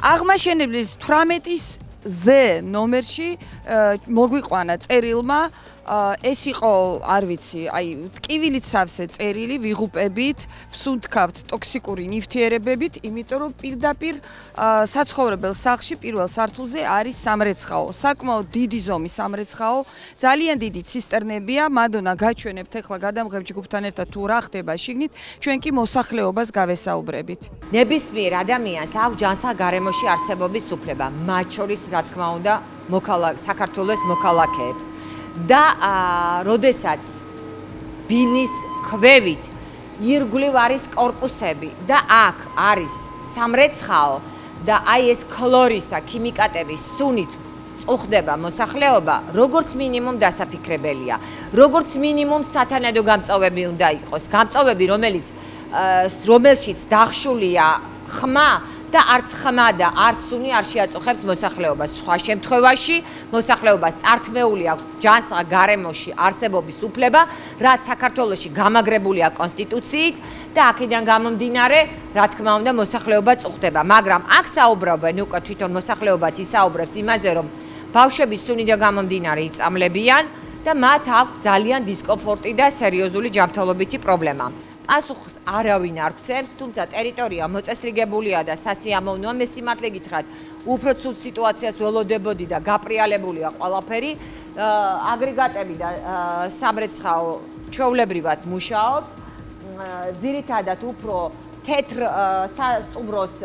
აღმაშენებლის 18-ის ზე ნომერში მოგვიყვანა წერილმა ეს იყო, არ ვიცი, აი ტკივილით სავსე წერილი ვიღუპებით, ვსუნთქავთ ტოქსიკური ნივთიერებებით, იმიტომ რომ პირდაპირ საცხოვრებელ სახლში პირველ სართულზე არის სამრეცხაო. საკმაოდ დიდი ზომის სამრეცხაო, ძალიან დიდი ცისტერნებია, მადონა გაჩვენებთ ახლა გადამღებ ჯგუფთან ერთად თუ რა ხდება შიგნით, ჩვენ კი მოსახლეობას გავესაუბრებით. ნებისმიერ ადამიანს აქვს ჯანსაღ-გარემოში არსებობის უფლება, მათ შორის რა თქმა უნდა, საქართველოს მოქალაქეებს. და როდესაც ბინის ქვევით ირგვლივ არის კორპუსები და აქ არის სამრეცხაო და აი ეს ქლორის და ქიმიკატების სუნით წუხდება მოსახლეობა, როგორც მინიმუმ დასაფიქრებელია. როგორც მინიმუმ სათანადო გამწოვები უნდა იყოს. გამწოვები, რომელშიც დახშულია ხმა და არც ხმა და არც სუნი არ შეაწუხებს მოსახლეობას. სხვა შემთხვევაში მოსახლეობას წართმეული აქვს ჯანსაღ-გარემოში არსებობის უფლება, რაც საქართველოში გამაგრებულია კონსტიტუციით და აქედან გამომდინარე, რა თქმა უნდა, მოსახლეობა წუხდება. მაგრამ აქ საუბრობენ უკვე თვითონ მოსახლეობაც ისაუბრებს იმაზე, რომ ბავშვები სუნიდან გამომდინარე იწამლებიან და მათ აქვს ძალიან დისკომფორტი და სერიოზული ჯანმრთელობითი პრობლემა. პასუხს არავინ არ გცემს, თუმცა ტერიტორია მოწესრიგებულია და სასიამოვნოა, მე სიმართლე გითხრათ, უფრო ცუდ სიტუაციას ველოდებოდი და გაპრიალებულია ყველაფერი. აგრეგატები და სამრეცხაო ჩვეულებრივად მუშაობს. ძირითადად უფრო თეთრ სასტუმროს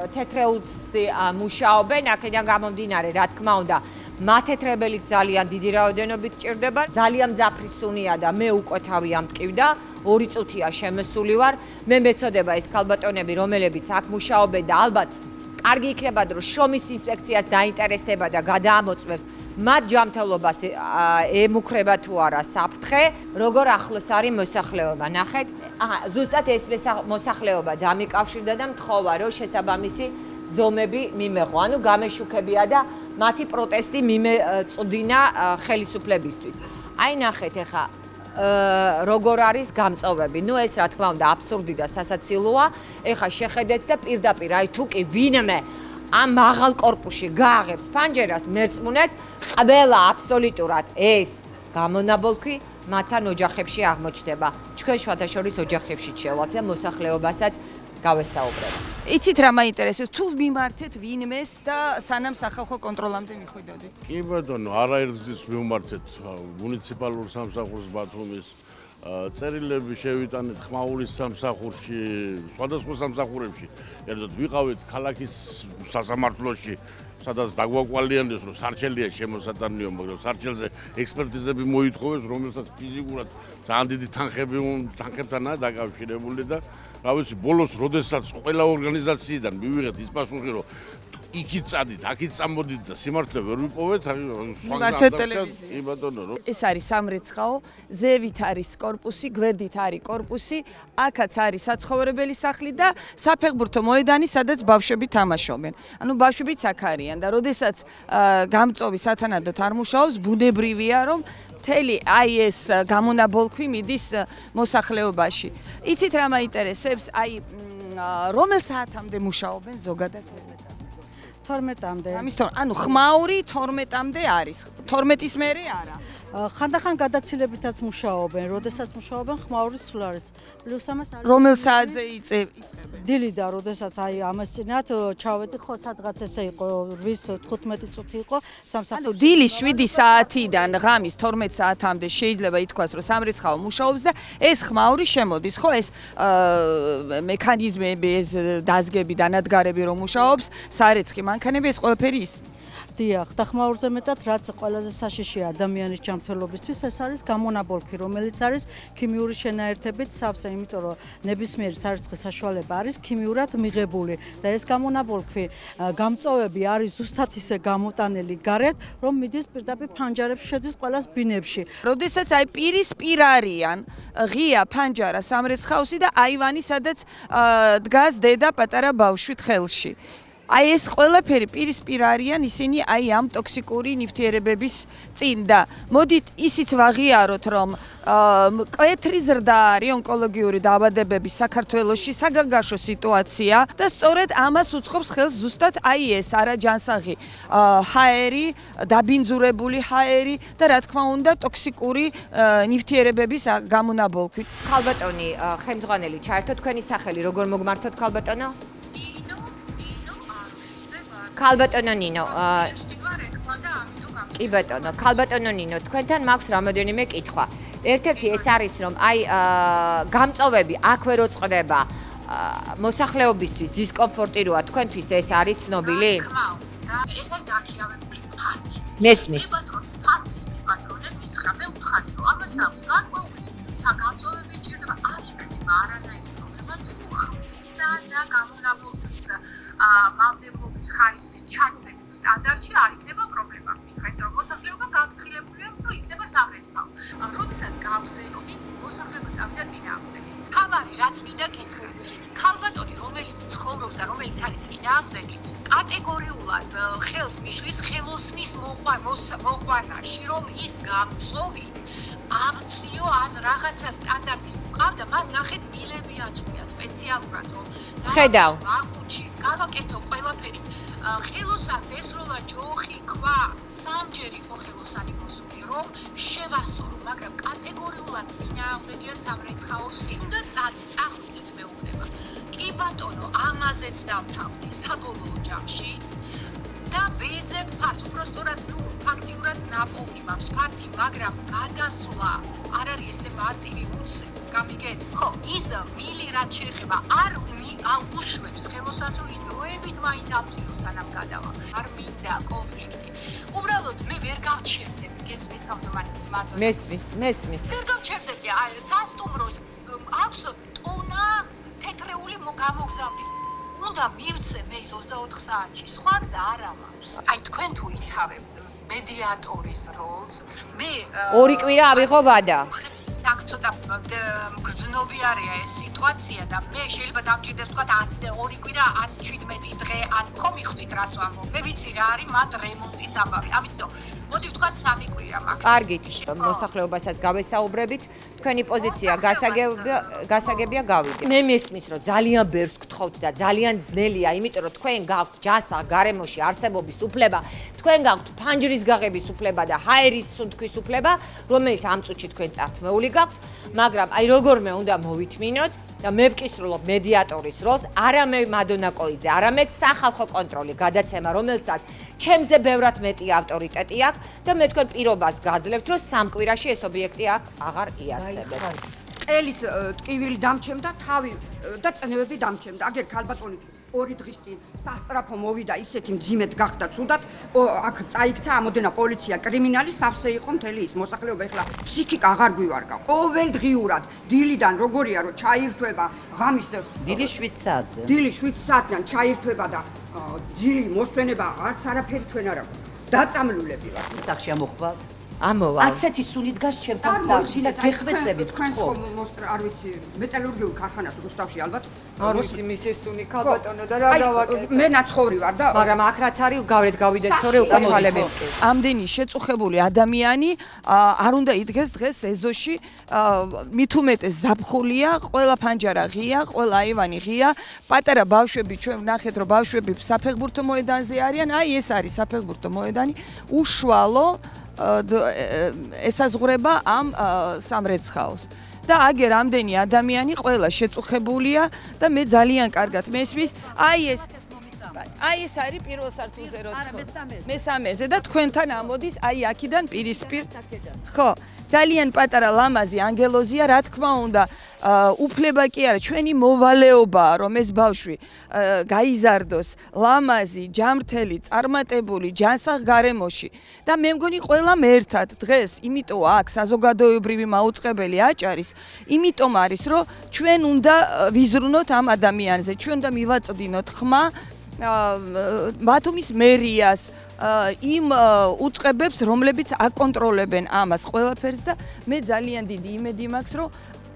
თეთრეულში მუშაობენ, აქედან გამომდინარე, რა თქმა უნდა, მათეთრებელიც ძალიან დიდი რაოდენობით ჭირდება. ძალიან მძაფრი სუნია და მე უკვე თავი ამტკივდა. 2 წუთია შემოსული ვარ. მე მეწოდება ეს ქალბატონები, რომელებიც აქ მუშაობენ და ალბათ კარგი იქნება, რომ შრომის ინსპექციას დაინტერესდება და გადაამოწმებს მათ ჯანმრთელობას ემუქრება თუ არა საფრთხე, როგორ ახლოს არის მოსახლეობა. ნახეთ, ზუსტად ეს მოსახლეობა დამიკავშირდა და მთხოვა, რომ შესაბამისი ზომები მიმეღო. ანუ გამეშუქებია და მათი პროტესტი მიმეწვდინა ხელისუფლებისთვის. აი ნახეთ ახლა როგორ არის გამწოვები. ნუ ეს რა თქმა უნდა აბსურდი და სასაცილოა. ეხლა შეხედეთ და პირდაპირ აი თუ კი ვინმე ამ მაღალ კორპუსში გააღებს ფანჯერას მერწმუნეთ, ყველა აბსოლუტურად ეს გამონაბოლქვი მათთან ოჯახებში აღმოჩნდება. ჩვენ შუათაშორის ოჯახებში შევაცე მოსახლეობასაც გავესაუბრებთ. იცით რა მაინტერესებს, თუ მიმართეთ ვინმეს და სანამ სახალხო კონტროლამდე მიხვიდოდით? კი ბატონო, არაერთგზის მივმართეთ მუნიციპალურ სამსახურს ბათუმის, წერილები შევიტანეთ ხმაურის სამსახურში, სხვადასხვა სამსახურებში. ერთად ვიყავით ქალაქის სასამართლოში, სადაც დაგვაკვალიანდეს, რომ სარჩელია შემოსატანიო, მაგრამ სარჩელზე ექსპერტიზები მოითხოვეს, რომელსაც ფიზიკურად ძალიან დიდი თანხებთანაა დაკავშირებული და რა ვიცი, ბოლოს როდესაც ყველა ორგანიზაციიდან მივიღეთ ის პასუხი, რომ იქით წადით, აქით წამოდით და სიმართლე ვერ ვიპოვეთ, მივართეთ ტელევიზიაში. კი ბატონო, ეს არის სამრეცხაო, ზევით არის კორპუსი, გვერდით არის კორპუსი, აქაც არის საცხოვრებელი სახლი და საფეხბურთო მოედანი, სადაც ბავშვები თამაშობენ. ანუ ბავშვებიც აქ არიან და როდესაც გამწოვი სათანადოდ არ მუშაობს, ბუნებრივია, რომ მთელი აი ეს გამონაბოლქვი მიდის მოსახლეობაში. იცით რა მაინტერესებს, აი რომელ საათამდე მუშაობენ ზოგადად? 12-მდე. ანუ ხმაური 12-მდე არის. 12-ის მერე არა. ხანდახან გადაცილებითაც მუშაობენ, როდესაც მუშაობენ ხმაურის სულ არის. პლუს ამას არის რომელ საათზე იწევენ? დილიდან, როდესაც აი ამას წინათ ჩავედი, ხო სადღაც ესე იყო 8-15 წუთი იყო სამსახურში. ანუ დილის 7 საათიდან ღამის 12 საათამდე შეიძლება ითქვას, რომ სამრეცხაო მუშაობს და ეს ხმაური შემოდის, ხო ეს მექანიზმები, ეს დაზგები, დანადგარები რომ მუშაობს, სარეცხი მანქანები ეს ყველაფერი ისმის. დიახ, და ხმაურზე მეტად რაც ყველაზე საშიშია ადამიანის ჯანმრთელობისთვის, ეს არის გამონაბოლქვი, რომელიც არის ქიმიური შენაერთებით სავსე, იმიტომ რომ ნებისმიერი სარწყის საშუალება არის ქიმიურად მიღებული და ეს გამონაბოლქვი გამწოვები არის ზუსტად ისე გამოტანილი გარეთ, რომ მიდის პირდაპირ ფანჯარებში, შედის ყველას ბინებში. როდესაც აი პირისპირ არიან ღია ფანჯარა სამრეცხაოსი და აივანი, სადაც დგას დედა პატარა ბავშვით ხელში. აი ეს ყველაფერი პირისპირ არიან ისინი აი ამ ტოქსიკური ნივთიერებების წინ და მოდით ისიც ვაღიაროთ რომ მკვეთრი ზრდა არის ონკოლოგიური დაავადებების საქართველოში საგანგაშო სიტუაცია და სწორედ ამას უწყობს ხელს ზუსტად აი ეს არაჯანსაღი ჰაერი, დაბინძურებული ჰაერი და რა თქმა უნდა ტოქსიკური ნივთიერებების გამონაბოლქვით. ქალბატონი ხელმძღვანელი ჩაერთო თქვენი სახელი როგორ მოგმართოთ ქალბატონო? ქალბატონო ნინო, კი ბატონო, ქალბატონო ნინო, თქვენთან მაქვს რამოდენიმე კითხვა. ერთ-ერთი ეს არის რომ აი გამწოვები აქვე რო წყდება მოსახლეობისთვის დისკომფორტი როა თქვენთვის ეს არის ცნობილი? ეს არის დაქირავებული ფაქტი. მესმის. ფაქტის პატრონები მითხრა მე უთხარი რომ ამას აქვს გარკვეული საგამწოვებელი ჭირდება არ იქნება არანაირი პრობლემა თუ ხმისა და გამონაბოლქვის მალდებობის ხარისხის ჩაცდებით სტანდარტში არ იქნება პრობლემა. მითხრეთ რომ მოსახლეობა გაფრთხილებულია რომ იქნება სამრეცხაო. როდესაც გავს ზონი მოსახლეობა წავიდა წინააღმდეგ. თავარი რაც მინდა კითხო. ქალბატონი რომელიც ცხოვრობს და რომელიც არის წინააღმდეგი კატეგორიულად ხელს მისვლის ხელოსნის მოყვანაში რომ ის გამწოვი აბციო ან რაღაცა სტანდარტი უყავდა მას ნახეთ მილები აწვია სპეციალურად რომ ხედავ ახუჩი გავაკეთო ყველაფერი ხელოსანს ესროლა ჯოხი ქვა სამჯერ იყო ხელოსანი მოსული რომ შევასწორო მაგრამ კატეგორიულად წინააღმდეგია სამრეცხაოსი უნდა წახვიდეთ მეუბნება კი ბატონო ამაზეც დავთავდი საბოლოო ჯამში და ვეძებ ფარს უბრალოდ ნუ ფაქტიურად ნაპოვნი მაქვს ფაქტი მაგრამ გადასვლა არ არის ესე მარტივი უცე გამიგეთ ხო ის მილი რაც შეეხება არ უშვებს ხელოსანს რომ ის დროებით მაინც ამწიოს სანამ გადავა არ მინდა კონფლიქტი უბრალოდ მე ვერ გავჩერდებ გესმით ქალბატონო მესმის ვერ გავჩერდები სასტუმროს აქვს ტონა თეთრეული გამოგზავნილი უნდა მივცე მე ის 24 საათში სხვას და არა მაქვს აი თქვენ თუ ითავებთ მედიატორის როლს მე ორი კვირა ავიღო ვადა აქ ცოტა გრძნობიარეა ეს სიტუაცია და მე შეიძლება დამჭირდეს თქვა 2 კვირა ან 17 დღე ან ხო მიხვდით რას ვამბობ მე ვიცი რა არის მათ რემონტის ამბავი ამიტომ მოდი ვთქვა 3 კვირა მაქსიმუმ კარგით მოსახლეობასაც გავესაუბრებით თქვენი პოზიცია გასაგებია გავიგე მე მესმის რომ ძალიან ბევრს გთხოვთ და ძალიან ძნელია იმიტომ რომ თქვენ გაქვთ ჯანსაღ გარემოში არსებობის უფლება თქვენ გაქვთ ფანჯრის გაღების უფლება და ჰაერის სუნთქვის უფლება რომელიც ამ წუთში თქვენ წართმეული გაქვთ მაგრამ აი როგორმე უნდა მოვითმინოთ და მე ვკისრულობ მედიატორის როლს არა მე მადონა კოიძე არამედ სახალხო კონტროლი გადაცემა რომელსაც ჩემზე ბევრად მეტი ავტორიტეტი აქვს და მე თქვენ პირობას გაძლევთ რომ 3 კვირაში ეს ობიექტი აღარ იარსებეთ ყელის ტკივილი დამჩემდა თავი და წნევები დამჩემდა აგერ ქალბატონი 2 დღის წინ სასტრაფო მოვიდა ისეთი მძიმედ გახდა ცუდად აქ წაიქცა ამოდენა პოლიცია კრიმინალი სავსე იყო მთელი ის მოსახლეობა ეხლა ფსიქიკა აღარ გვივარგავ ყოველდღიურად დილიდან როგორია რომ ჩაირთვება ღამის დილის 7 საათზე დილის 7 საათიდან ჩაირთვება და ძილი მოსვენება არც არაფერი ჩვენ არ აქვს დაწამლულები ვართ სახში ამოხვალთ ამოვა ასეთი სუნი დგას ჩემთან სახში და გეხვეწებით თქვენ ხომ არ ვიცი მეტალურგიულ ქარხანას რუსთავში ალბათ არ ვიცი მისი სუნი ქალბატონო და რა გავაკეთე მე ნაცხოვრი ვარ და მაგრამ აქ რაც არის გავრეთ გავიდეთ თორე უკვე თვალები ამდენი შეწუხებული ადამიანი არ უნდა იდგეს დღეს ეზოში მით უმეტეს ზაფხულია ყველა ფანჯარა ღია ყველა აივანი ღია პატარა ბავშვები ჩვენ ვნახეთ რომ ბავშვები საფეხბურთო მოედანზე არიან აი ეს არის საფეხბურთო მოედანი უშუალო ესაზღვრება ამ სამრეცხაოს და აგერ ამდენი ადამიანი ყველა შეწუხებულია და მე ძალიან კარგად მესმის აი ეს არის პირველ სართულზე მესამეზე და თქვენთან ამოდის აი აქიდან პირისპირ ხო ძალიან პატარა ლამაზი ანგელოზია რა თქმა უნდა უფლება კი არა ჩვენი მოვალეობაა რომ ეს ბავშვი გაიზარდოს ლამაზი ჯამრთელი წარმატებული ჯანსაღ გარემოში და მე მგონი ყველამ ერთად დღეს იმიტომ აქ საზოგადოებრივი მაუწყებელი აჭარის იმიტომ არის რომ ჩვენ უნდა ვიზრუნოთ ამ ადამიანზე ჩვენ უნდა მივაწვდინოთ ხმა ბათუმის მერიას იმ უწყებებს რომლებიც აკონტროლებენ ამას ყველაფერს და მე ძალიან დიდი იმედი მაქვს რომ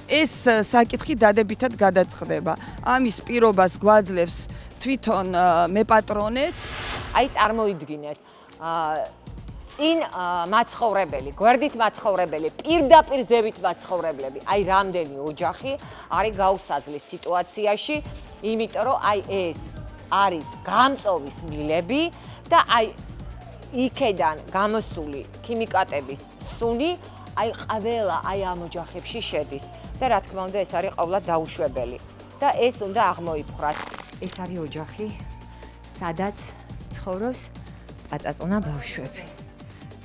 ეს საკითხი დადებითად გადაწყდება. ამის პირობას გვაძლევს თვითონ მეპატრონეც. აი წარმოიდგინეთ, წინ მაცხოვრებელი, გვერდით მაცხოვრებელი, პირდაპირ ზევით მაცხოვრებლები, აი რამდენი ოჯახი არის გაუსაძლის სიტუაციაში, იმიტომ რომ აი ეს არის გამწოვის მილები და აი იქედან გამოსული ქიმიკატების სუნი აი ყველა აი ამ ოჯახებში შედის და რა თქმა უნდა ეს არის ყოვლად დაუშვებელი და ეს უნდა აღმოიფხვრას. ეს არის ოჯახი, სადაც ცხოვრობს პაწაწონა ბავშვები.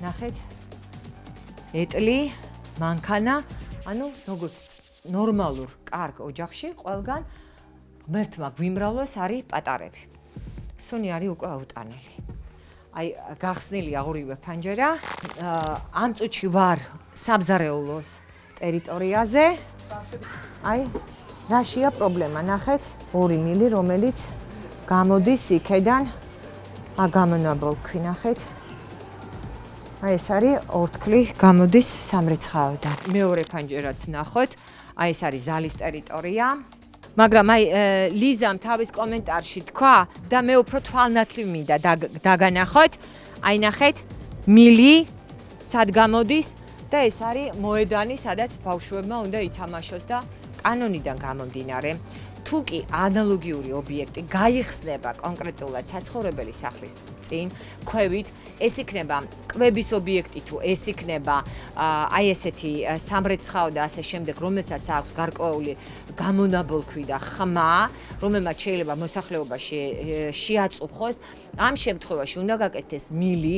ნახეთ, ეტლი, მანქანა, ანუ როგორც ნორმალურ კარგ ოჯახში ყველგან ღმერთმა გვიმრავლოს არის პატარები. სუნი არის უკვე აუტანელი. აი გახსნილია ორივე ფანჯერა. ამ წუთში ვარ საბზარეულოს ტერიტორიაზე. აი რაშია პრობლემა, ნახეთ, 2 მილი, რომელიც გამოდის იქედან აგამონაბოლქვი, ნახეთ. აი ეს არის ორთქლი გამოდის სამრეცხაოდან. მეორე ფანჯერაც ნახოთ, აი ეს არის ზალის ტერიტორია. მაგრამ აი ლიზამ თავის კომენტარში თქვა და მე უფრო თვალნათლივ მინდა დაგანახოთ. აი ნახეთ, მილი სად გამოდის და ეს არის მოედანი, სადაც ბავშვებმა უნდა ითამაშოს და კანონიდან გამომდინარე, თუ კი ანალოგიური ობიექტი გაიხსნება კონკრეტულად საცხოვრებელი სახლის წინ, ქვევით, ეს იქნება კვების ობიექტი თუ ეს იქნება აი ესეთი სამრეცხაო და ასე შემდეგ, რომელსაც აქვს გარკვეული გამონაბოლქვი და ხმა, რომელმაც შეიძლება მოსახლეობაში შეაწუხოს, ამ შემთხვევაში უნდა გაკეთდეს მილი,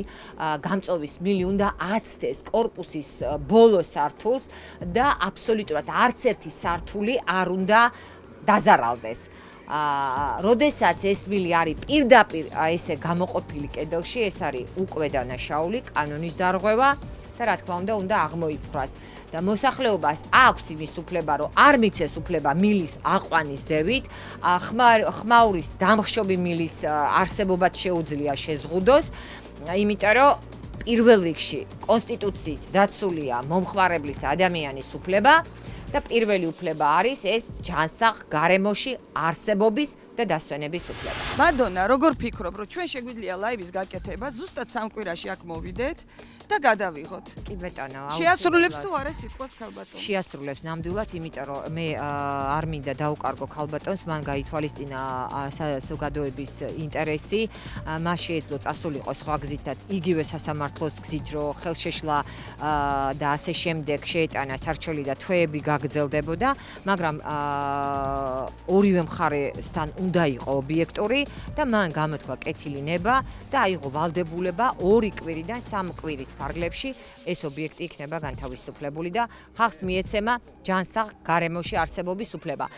გამწოვის მილი უნდა აცდეს კორპუსის ბოლო სართულს და აბსოლუტურად არც ერთი სართული არ უნდა დაზარალდეს. როდესაც ეს მილი არის პირდაპირ ესე გამოყოფილი კედელში, ეს არის უკვე დანაშაული, კანონის დარღვევა და რა თქმა უნდა აღმოიფხვრას. და მოსახლეობას აქვს იმის უფლება, რომ არ მიცეს უფლება მილის აყვანის ზევით, ხმაურის დამხშობი მილის არსებობაც შეუძლია შეზღუდოს, იმიტომ რომ პირველ რიგში კონსტიტუციით დაცულია მომხმარებლის ადამიანის უფლება და პირველი უფლება არის ეს ჯანსაღ გარემოში არსებობის და დასვენების უფლება. მადონა, როგორ ფიქრობ, რომ ჩვენ შეგვიძლია ლაივის გაკეთება ზუსტად სამკვირაში აქ მოვიდეთ და გადავიღოთ? კი ბეტონო, შეასრულებს თუ არა სიტყვას ქალბატონი? შეასრულებს ნამდვილად, იმიტომ რომ მე არ მინდა დაუკარგო ქალბატონს, მან გაითვალისწინა საზოგადოების ინტერესი, მას შეეძლო წასულიყო სხვა გზით და იგივე სასამართლოს გზით, რომ ხელშეშლა და ასე შემდეგ შეეტანა სარჩელი და თვეები გაგრძელდებოდა, მაგრამ ორივე მხარესთან უნდა იყო ობიექტური და მან გამოთქვა კეთილი ნება და აიღო ვალდებულება 2 კვირიდან 3 კვირის ფარგლებში ეს ობიექტი იქნება განთავისუფლებული და ხალხს მიეცემა ჯანსაღ გარემოში არსებობის უფლება.